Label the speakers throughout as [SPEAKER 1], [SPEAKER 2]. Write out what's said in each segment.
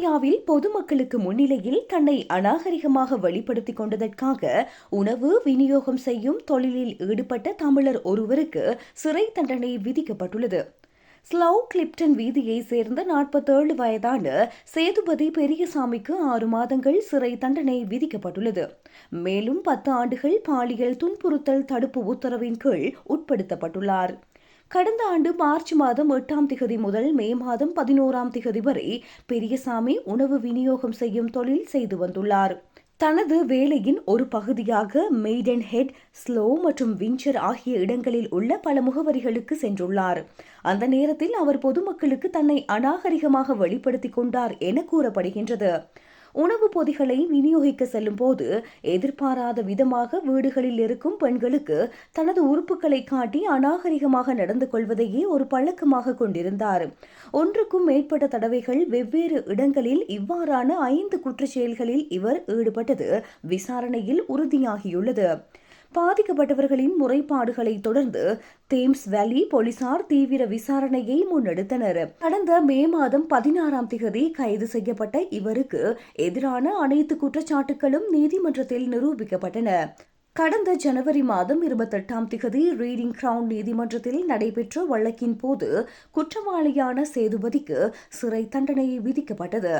[SPEAKER 1] பிரித்தானியாவில் பொதுமக்களுக்கு முன்னிலையில் தன்னை அநாகரிகமாக வெளிப்படுத்திக் கொண்டதற்காக உணவு விநியோகம் செய்யும் தொழிலில் ஈடுபட்ட தமிழர் ஒருவருக்கு சிறை தண்டனை விதிக்கப்பட்டுள்ளது. ஸ்லோவ் கிளிப்டன் வீதியை சேர்ந்த 47 வயதான சேதுபதி பெரியசாமிக்கு 6 மாதங்கள் சிறை தண்டனை விதிக்கப்பட்டுள்ளது. மேலும் 10 ஆண்டுகள் பாலியல் துன்புறுத்தல் தடுப்பு உத்தரவின் கீழ் உட்படுத்தப்பட்டுள்ளார். கடந்த ஆண்டு மார்ச் மாதம் 8ஆம் திகதி முதல் மே மாதம் 11ஆம் திகதி வரை பெரியசாமி உணவு விநியோகம் செய்யும் தொழில் செய்து வந்துள்ளார். தனது வேலையின் ஒரு பகுதியாக மெய்டன் ஹெட், ஸ்லோ மற்றும் விஞ்சர் ஆகிய இடங்களில் உள்ள பல முகவரிகளுக்கு சென்றுள்ளார். அந்த நேரத்தில் அவர் பொதுமக்களுக்கு தன்னை அநாகரிகமாக வெளிப்படுத்திக் கொண்டார் என கூறப்படுகின்றது. உணவுப் பொதிகளை விநியோகிக்க செல்லும் போது எதிர்பாராத விதமாக வீடுகளில் இருக்கும் பெண்களுக்கு தனது உறுப்புகளை காட்டி அநாகரிகமாக நடந்து கொள்வதையே ஒரு பழக்கமாக கொண்டிருந்தார். ஒன்றுக்கும் மேற்பட்ட தடவைகள் வெவ்வேறு இடங்களில் இவ்வாறான 5 குற்றச்செயல்களில் இவர் ஈடுபட்டது விசாரணையில் உறுதியாகியுள்ளது. பாதிக்கப்பட்டவர்களின் முறைப்பாடுகளை தொடர்ந்து தேம்ஸ் வேலி போலீசார் தீவிர விசாரணையை முன்னெடுத்தனர். கடந்த மே மாதம் 16ஆம் திகதி கைது செய்யப்பட்ட இவருக்கு எதிரான அனைத்து குற்றச்சாட்டுகளும் நீதிமன்றத்தில் நிரூபிக்கப்பட்டன. கடந்த ஜனவரி மாதம் 28ஆம் திகதி ரீடிங் கிரவுன் நீதிமன்றத்தில் நடைபெற்ற வழக்கின் போது குற்றவாளியான சேதுபதிக்கு சிறை தண்டனை விதிக்கப்பட்டது.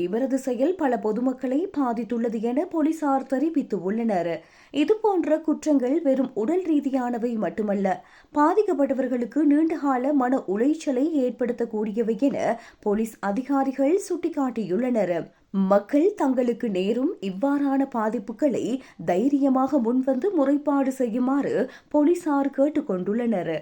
[SPEAKER 1] இவரது செயல் பல பொதுமக்களை பாதித்துள்ளது என போலீசார் தெரிவித்துள்ளனர். இதுபோன்ற குற்றங்கள் வெறும் உடல் ரீதியானவை மட்டுமல்ல, பாதிக்கப்பட்டவர்களுக்கு நீண்டகால மன உளைச்சலை ஏற்படுத்தக்கூடியவை என போலீஸ் அதிகாரிகள் சுட்டிக்காட்டியுள்ளனர். மக்கள் தங்களுக்கு நேரும் இவ்வாறான பாதிப்புகளை தைரியமாக முன்வந்து முறைப்பாடு செய்யுமாறு போலீசார் கேட்டுக்கொண்டுள்ளனர்.